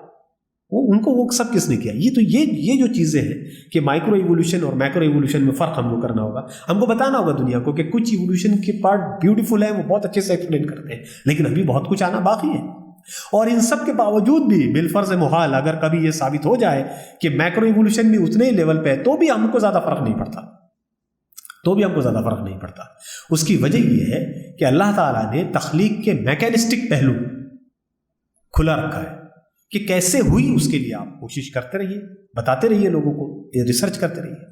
A: ان کو وہ سب کس نے کیا؟ یہ جو چیزیں ہیں کہ مائکرو ایوولوشن اور میکرو ایوولوشن میں فرق ہم کو کرنا ہوگا، ہم کو بتانا ہوگا دنیا کو کہ کچھ ایوولوشن کے پارٹ بیوٹیفل ہیں، وہ بہت اچھے سے ایکسپلین کرتے ہیں، لیکن ابھی بہت کچھ آنا باقی ہے. اور ان سب کے باوجود بھی بالفرض محال اگر کبھی یہ ثابت ہو جائے کہ میکرو ایوولوشن بھی اتنے ہی لیول پہ ہے تو بھی ہم کو زیادہ فرق نہیں پڑتا. اس کی وجہ یہ ہے کہ اللہ تعالیٰ نے تخلیق کے میکینسٹک پہلو کھلا رکھا ہے کہ کیسے ہوئی. اس کے لیے آپ کوشش کرتے رہیے، بتاتے رہیے لوگوں کو، ریسرچ کرتے رہیے.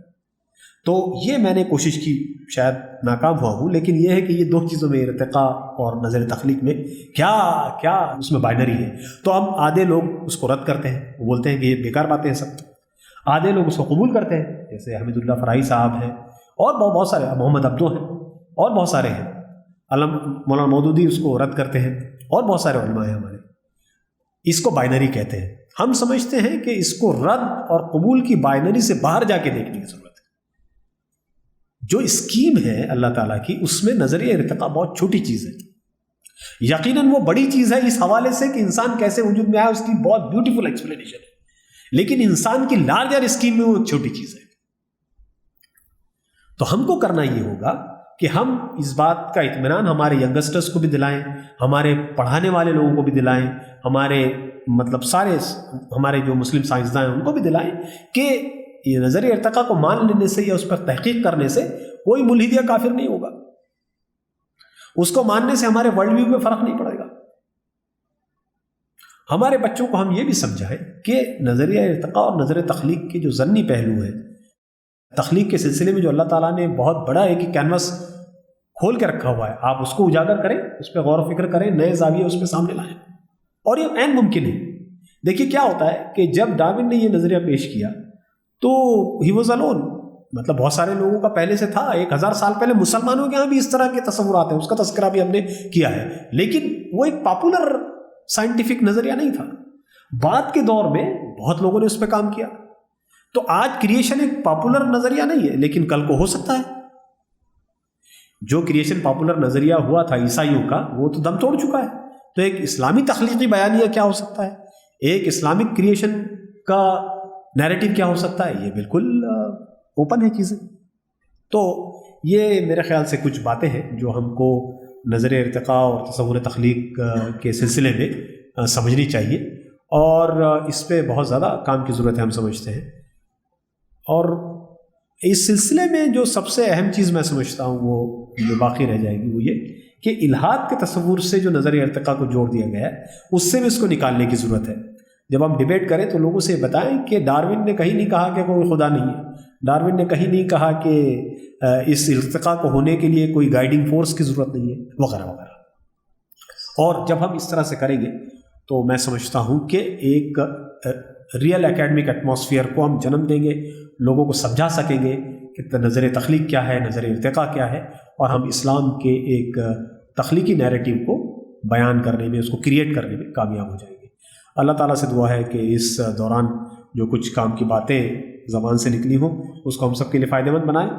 A: تو یہ میں نے کوشش کی، شاید ناکام ہوا ہوں، لیکن یہ ہے کہ یہ دو چیزوں میں، ارتقاء اور نظر تخلیق میں کیا اس میں بائنری ہے. تو ہم آدھے لوگ اس کو رد کرتے ہیں، وہ بولتے ہیں کہ یہ بیکار باتیں ہیں سب. آدھے لوگ اس کو قبول کرتے ہیں، جیسے حمید اللہ فرائی صاحب ہیں، اور بہت سارے، محمد عبدو ہیں، اور بہت سارے ہیں. مولانا مودودی اس کو رد کرتے ہیں، اور بہت سارے علماء ہیں ہمارے. اس کو بائنری کہتے ہیں. ہم سمجھتے ہیں کہ اس کو رد اور قبول کی بائنری سے باہر جا کے دیکھنے کی ضرورت ہے. جو اسکیم ہے اللہ تعالیٰ کی، اس میں نظریہ ارتقاء بہت چھوٹی چیز ہے. یقیناً وہ بڑی چیز ہے اس حوالے سے کہ انسان کیسے وجود میں آیا، اس کی بہت بیوٹیفل ایکسپلینیشن ہے، لیکن انسان کی لارجر اسکیم میں وہ چھوٹی چیز ہے. تو ہم کو کرنا یہ ہوگا کہ ہم اس بات کا اطمینان ہمارے ینگسٹرز کو بھی دلائیں، ہمارے پڑھانے والے لوگوں کو بھی دلائیں، ہمارے سارے ہمارے جو مسلم سائنسداں ہیں ان کو بھی دلائیں کہ یہ نظریہ ارتقاء کو مان لینے سے یا اس پر تحقیق کرنے سے کوئی ملحد یا کافر نہیں ہوگا. اس کو ماننے سے ہمارے ورلڈ ویو میں فرق نہیں پڑے گا. ہمارے بچوں کو ہم یہ بھی سمجھائیں کہ نظریہ ارتقاء اور نظر تخلیق کے جو ضمنی پہلو ہیں، تخلیق کے سلسلے میں جو اللہ تعالیٰ نے بہت بڑا ایک کینوس کھول کے رکھا ہوا ہے، آپ اس کو اجاگر کریں، اس پہ غور و فکر کریں، نئے زاویے اس پہ سامنے لائیں. اور یہ عین ممکن ہے. دیکھیے کیا ہوتا ہے کہ جب ڈارون نے یہ نظریہ پیش کیا تو ہی واز الون. مطلب بہت سارے لوگوں کا پہلے سے تھا، 1000 سال پہلے مسلمانوں کے یہاں بھی اس طرح کے تصورات ہیں، اس کا تذکرہ بھی ہم نے کیا ہے، لیکن وہ ایک پاپولر سائنٹیفک نظریہ نہیں تھا. بعد کے دور میں بہت لوگوں نے اس پہ کام کیا. تو آج کریشن ایک پاپولر نظریہ نہیں ہے، لیکن کل کو ہو سکتا ہے. جو کریشن پاپولر نظریہ ہوا تھا عیسائیوں کا، وہ تو دم توڑ چکا ہے. تو ایک اسلامی تخلیقی بیانیہ کیا ہو سکتا ہے، ایک اسلامک کریشن کا نیریٹو کیا ہو سکتا ہے، یہ بالکل اوپن ہے چیزیں. تو یہ میرے خیال سے کچھ باتیں ہیں جو ہم کو نظر ارتقاء اور تصور تخلیق کے سلسلے میں سمجھنی چاہیے، اور اس پہ بہت زیادہ کام کی ضرورت ہے ہم سمجھتے ہیں. اور اس سلسلے میں جو سب سے اہم چیز میں سمجھتا ہوں وہ جو باقی رہ جائے گی وہ یہ کہ الحاد کے تصور سے جو نظریہ ارتقاء کو جوڑ دیا گیا ہے، اس سے بھی اس کو نکالنے کی ضرورت ہے. جب ہم ڈیبیٹ کریں تو لوگوں سے بتائیں کہ ڈارون نے کہیں نہیں کہا کہ کوئی خدا نہیں ہے، ڈارون نے کہیں نہیں کہا کہ اس ارتقاء کو ہونے کے لیے کوئی گائیڈنگ فورس کی ضرورت نہیں ہے، وغیرہ وغیرہ. اور جب ہم اس طرح سے کریں گے تو میں سمجھتا ہوں کہ ایک ریئل اکیڈمک ایٹماسفیئر کو ہم جنم دیں گے، لوگوں کو سمجھا سکیں گے کہ نظر تخلیق کیا ہے، نظر ارتقاء کیا ہے، اور ہم اسلام کے ایک تخلیقی نیریٹو کو بیان کرنے میں، اس کو کریٹ کرنے میں کامیاب ہو جائیں گے. اللہ تعالیٰ سے دعا ہے کہ اس دوران جو کچھ کام کی باتیں زبان سے نکلی ہوں اس کو ہم سب کے لیے فائدہ مند بنائیں،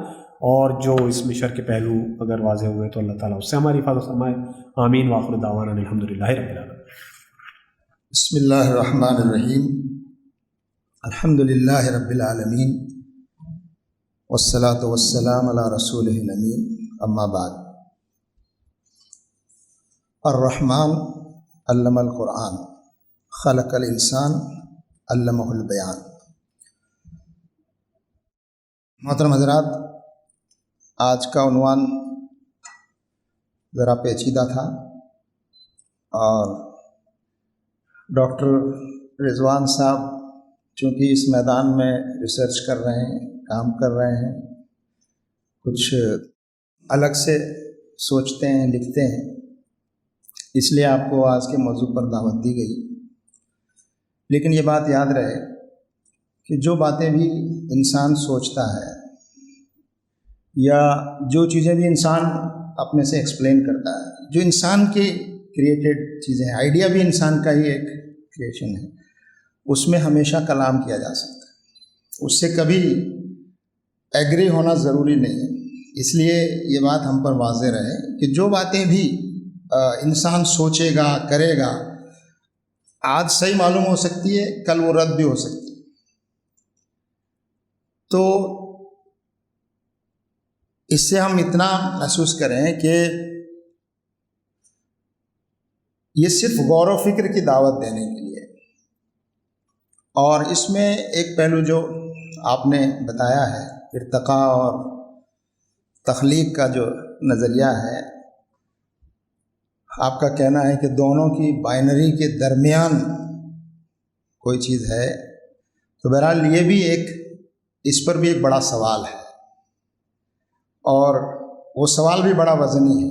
A: اور جو اس میں شر کے پہلو اگر واضح ہوئے تو اللہ تعالیٰ اس سے ہماری حفاظت فرمائے. آمین. وآخر دعوانا الحمدللہ رب العالمین.
B: بسم اللہ الرحمن الرحیم. الحمدللہ رب العالمین والصلاة والسلام علی رسولہ الامین. اما بعد. الرحمن علم القرآن خلق الانسان علمہ البیان. محترم حضرات، آج کا عنوان ذرا پیچیدہ تھا، اور ڈاکٹر رضوان صاحب چونکہ اس میدان میں ریسرچ کر رہے ہیں، کام کر رہے ہیں، کچھ الگ سے سوچتے ہیں، لکھتے ہیں، اس لیے آپ کو آج کے موضوع پر دعوت دی گئی۔ لیکن یہ بات یاد رہے کہ جو باتیں بھی انسان سوچتا ہے یا جو چیزیں بھی انسان اپنے سے ایکسپلین کرتا ہے، جو انسان کی کریٹڈ چیزیں ہیں، آئیڈیا بھی انسان کا ہی ایک کریشن ہے، اس میں ہمیشہ کلام کیا جا سکتا ہے، اس سے کبھی ایگری ہونا ضروری نہیں ہے۔ اس لیے یہ بات ہم پر واضح رہے کہ جو باتیں بھی انسان سوچے گا، کرے گا، آج صحیح معلوم ہو سکتی ہے، کل وہ رد بھی ہو سکتی ہے۔ تو اس سے ہم اتنا محسوس کریں کہ یہ صرف غور و فکر کی دعوت دینے کے لیے، اور اس میں ایک پہلو جو آپ نے بتایا ہے، ارتقاء اور تخلیق کا جو نظریہ ہے، آپ کا کہنا ہے کہ دونوں کی بائنری کے درمیان کوئی چیز ہے، تو بہرحال یہ بھی اس پر بھی ایک بڑا سوال ہے، اور وہ سوال بھی بڑا وزنی ہے،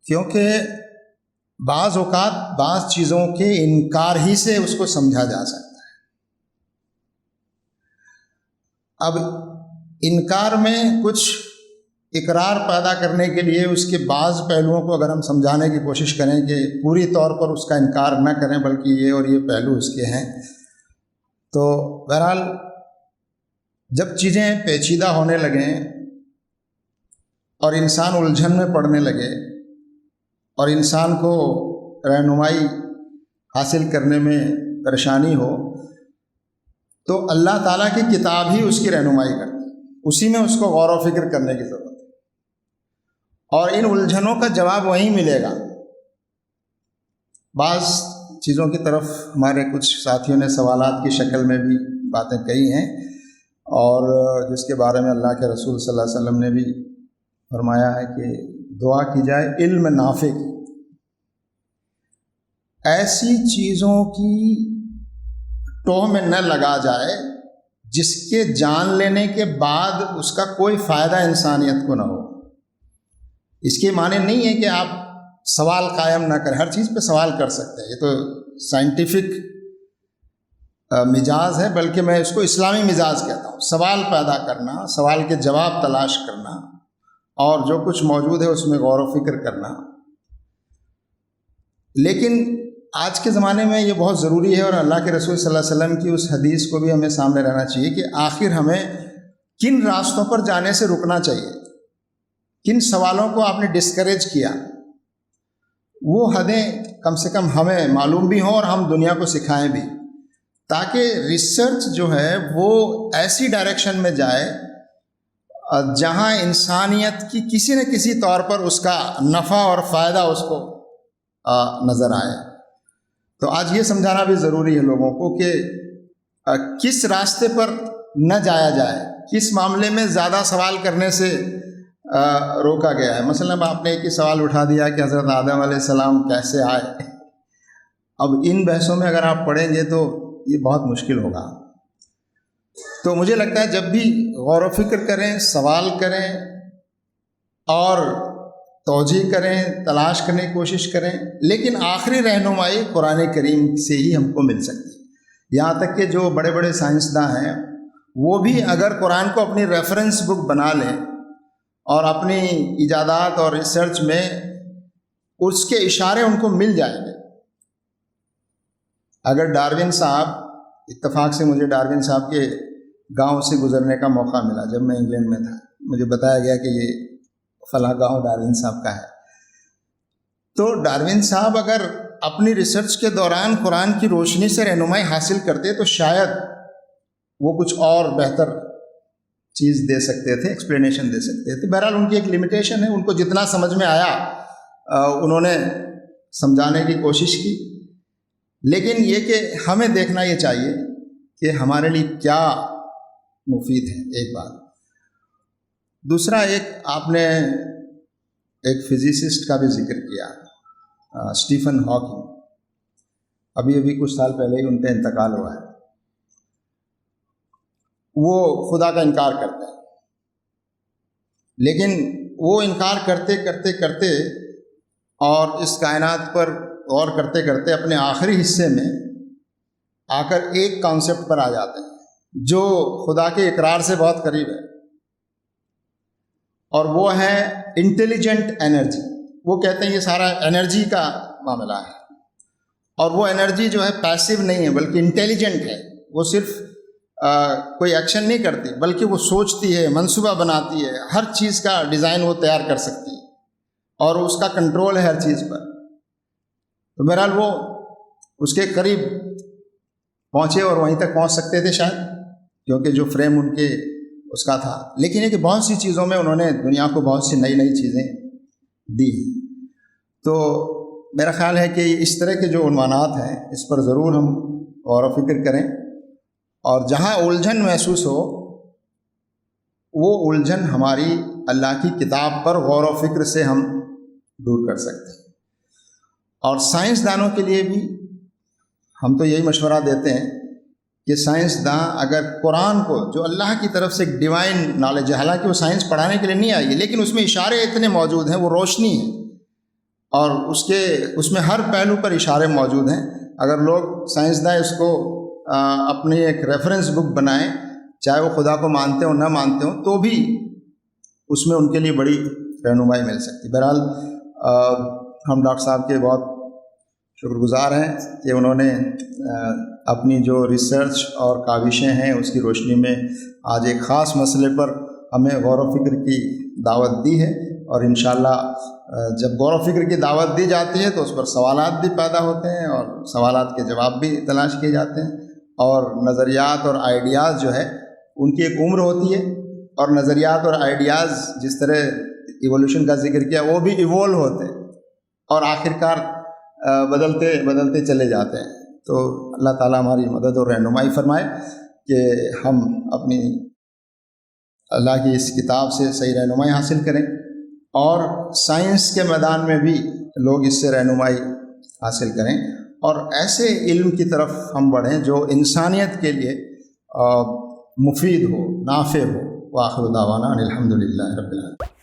B: کیونکہ بعض اوقات بعض چیزوں کے انکار ہی سے اس کو سمجھا جا سکتا ہے۔ اب انکار میں کچھ اقرار پیدا کرنے کے لیے اس کے بعض پہلوؤں کو اگر ہم سمجھانے کی کوشش کریں کہ پوری طور پر اس کا انکار نہ کریں بلکہ یہ اور یہ پہلو اس کے ہیں، تو بہرحال جب چیزیں پیچیدہ ہونے لگیں اور انسان الجھن میں پڑنے لگے اور انسان کو رہنمائی حاصل کرنے میں پریشانی ہو، تو اللہ تعالیٰ کی کتاب ہی اس کی رہنمائی کرتی ہے، اسی میں اس کو غور و فکر کرنے کی ضرورت ہے، اور ان الجھنوں کا جواب وہیں ملے گا۔ بعض چیزوں کی طرف ہمارے کچھ ساتھیوں نے سوالات کی شکل میں بھی باتیں کہی ہیں، اور جس کے بارے میں اللہ کے رسول صلی اللہ علیہ وسلم نے بھی فرمایا ہے کہ دعا کی جائے علم نافع کی، ایسی چیزوں کی ٹوہ میں نہ لگا جائے جس کے جان لینے کے بعد اس کا کوئی فائدہ انسانیت کو نہ ہو۔ اس کے معنی نہیں ہے کہ آپ سوال قائم نہ کریں، ہر چیز پہ سوال کر سکتے ہیں، یہ تو سائنٹیفک مزاج ہے، بلکہ میں اس کو اسلامی مزاج کہتا ہوں۔ سوال پیدا کرنا، سوال کے جواب تلاش کرنا، اور جو کچھ موجود ہے اس میں غور و فکر کرنا۔ لیکن آج کے زمانے میں یہ بہت ضروری ہے، اور اللہ کے رسول صلی اللہ علیہ وسلم کی اس حدیث کو بھی ہمیں سامنے رہنا چاہیے کہ آخر ہمیں کن راستوں پر جانے سے رکنا چاہیے، کن سوالوں کو آپ نے ڈسکریج کیا، وہ حدیں کم سے کم ہمیں معلوم بھی ہوں اور ہم دنیا کو سکھائیں بھی، تاکہ ریسرچ جو ہے وہ ایسی ڈائریکشن میں جائے جہاں انسانیت کی کسی نہ کسی طور پر اس کا نفع اور فائدہ اس کو نظر آئے۔ تو آج یہ سمجھانا بھی ضروری ہے لوگوں کو کہ کس راستے پر نہ جایا جائے، کس معاملے میں زیادہ سوال کرنے سے روکا گیا ہے۔ مثلا آپ نے ایک ہی سوال اٹھا دیا کہ حضرت آدم علیہ السلام کیسے آئے، اب ان بحثوں میں اگر آپ پڑھیں گے تو یہ بہت مشکل ہوگا۔ تو مجھے لگتا ہے جب بھی غور و فکر کریں، سوال کریں اور توجیہ کریں، تلاش کرنے کی کوشش کریں، لیکن آخری رہنمائی قرآن کریم سے ہی ہم کو مل سکتی ہے۔ یہاں تک کہ جو بڑے بڑے سائنسداں ہیں وہ بھی اگر قرآن کو اپنی ریفرنس بک بنا لیں اور اپنی ایجادات اور ریسرچ میں اس کے اشارے ان کو مل جائیں گے۔ اگر ڈاروین صاحب، اتفاق سے مجھے ڈاروین صاحب کے گاؤں سے گزرنے کا موقع ملا جب میں انگلینڈ میں تھا، مجھے بتایا گیا کہ یہ فلاں گاؤں ڈاروین صاحب کا ہے، تو ڈاروین صاحب اگر اپنی ریسرچ کے دوران قرآن کی روشنی سے رہنمائی حاصل کرتے تو شاید وہ کچھ اور بہتر چیز دے سکتے تھے، ایکسپلینیشن دے سکتے تھے۔ بہرحال ان کی ایک لمیٹیشن ہے، ان کو جتنا سمجھ میں آیا انہوں نے سمجھانے کی کوشش کی، لیکن یہ کہ ہمیں دیکھنا یہ چاہیے کہ ہمارے لیے کیا مفید ہے، ایک بات۔ دوسرا، ایک آپ نے ایک فزسسٹ کا بھی ذکر کیا، اسٹیفن ہاکنگ۔ ابھی ابھی کچھ سال پہلے ہی ان کا انتقال ہوا ہے، وہ خدا کا انکار کرتے ہیں، لیکن وہ انکار کرتے کرتے کرتے اور اس کائنات پر غور کرتے کرتے اپنے آخری حصے میں آ کر ایک کانسیپٹ پر آ جاتے ہیں جو خدا کے اقرار سے بہت قریب ہے، اور وہ ہے انٹیلیجنٹ انرجی۔ وہ کہتے ہیں یہ سارا انرجی کا معاملہ ہے، اور وہ انرجی جو ہے پیسیو نہیں ہے بلکہ انٹیلیجنٹ ہے۔ وہ صرف کوئی ایکشن نہیں کرتی بلکہ وہ سوچتی ہے، منصوبہ بناتی ہے، ہر چیز کا ڈیزائن وہ تیار کر سکتی ہے اور اس کا کنٹرول ہے ہر چیز پر۔ تو بہرحال وہ اس کے قریب پہنچے اور وہیں تک پہنچ سکتے تھے شاید، کیونکہ جو فریم ان کے اس کا تھا، لیکن یہ کہ بہت سی چیزوں میں انہوں نے دنیا کو بہت سی نئی نئی چیزیں دی۔ تو میرا خیال ہے کہ اس طرح کے جو عنوانات ہیں اس پر ضرور ہم غور و فکر کریں، اور جہاں الجھن محسوس ہو وہ الجھن ہماری اللہ کی کتاب پر غور و فکر سے ہم دور کر سکتے ہیں۔ اور سائنسدانوں کے لیے بھی ہم تو یہی مشورہ دیتے ہیں کہ سائنسداں اگر قرآن کو، جو اللہ کی طرف سے ایک ڈیوائن نالج ہے، حالانکہ وہ سائنس پڑھانے کے لیے نہیں آئی ہے لیکن اس میں اشارے اتنے موجود ہیں، وہ روشنی ہے اور اس میں ہر پہلو پر اشارے موجود ہیں۔ اگر لوگ سائنسداں اس کو اپنی ایک ریفرنس بک بنائیں، چاہے وہ خدا کو مانتے ہوں نہ مانتے ہوں، تو بھی اس میں ان کے لیے بڑی رہنمائی مل سکتی۔ بہرحال ہم ڈاکٹر صاحب کے بہت شکر گزار ہیں کہ انہوں نے اپنی جو ریسرچ اور کاوشیں ہیں اس کی روشنی میں آج ایک خاص مسئلے پر ہمیں غور و فکر کی دعوت دی ہے، اور انشاءاللہ جب غور و فکر کی دعوت دی جاتی ہے تو اس پر سوالات بھی پیدا ہوتے ہیں اور سوالات کے جواب بھی تلاش کیے جاتے ہیں، اور نظریات اور آئیڈیاز جو ہے ان کی ایک عمر ہوتی ہے، اور نظریات اور آئیڈیاز جس طرح ایوولوشن کا ذکر کیا وہ بھی ایوولو ہوتے ہیں اور آخرکار بدلتے چلے جاتے ہیں۔ تو اللہ تعالیٰ ہماری مدد اور رہنمائی فرمائے کہ ہم اپنی اللہ کی اس کتاب سے صحیح رہنمائی حاصل کریں، اور سائنس کے میدان میں بھی لوگ اس سے رہنمائی حاصل کریں، اور ایسے علم کی طرف ہم بڑھیں جو انسانیت کے لیے مفید ہو، نافع ہو۔ وآخر دعوانا الحمدللہ رب العالمین۔